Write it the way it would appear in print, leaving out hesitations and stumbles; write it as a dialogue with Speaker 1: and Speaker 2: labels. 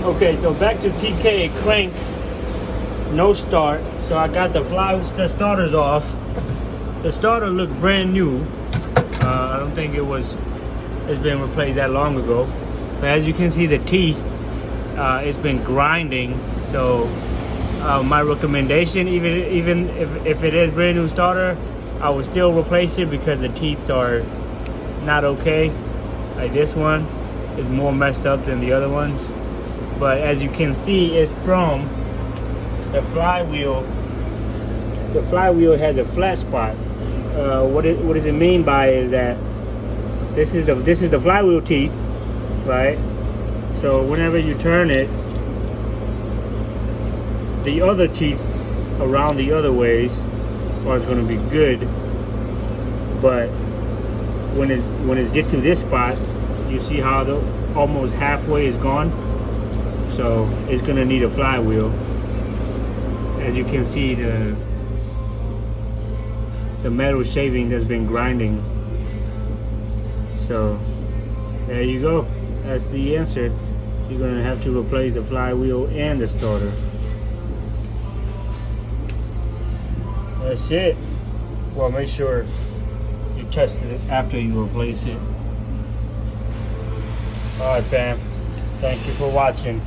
Speaker 1: Okay, so back to TK crank, no start. So I got the starters off. The starter looked brand new. I don't think it's been replaced that long ago. But as you can see, the teeth, it's been grinding. So my recommendation, even if it is brand new starter, I would still replace it because the teeth are not okay. Like this one is more messed up than the other ones. But as you can see, it's from the flywheel. The flywheel has a flat spot. What does it mean by is that this is the flywheel teeth, right? So whenever you turn it, the other teeth around the other ways are going to be good. But when it get to this spot, you see how almost halfway is gone. So it's gonna need a flywheel. As you can see, the metal shaving that's been grinding. So there you go. That's the answer. You're gonna have to replace the flywheel and the starter. That's it. Well, make sure you test it after you replace it. All right, fam. Thank you for watching.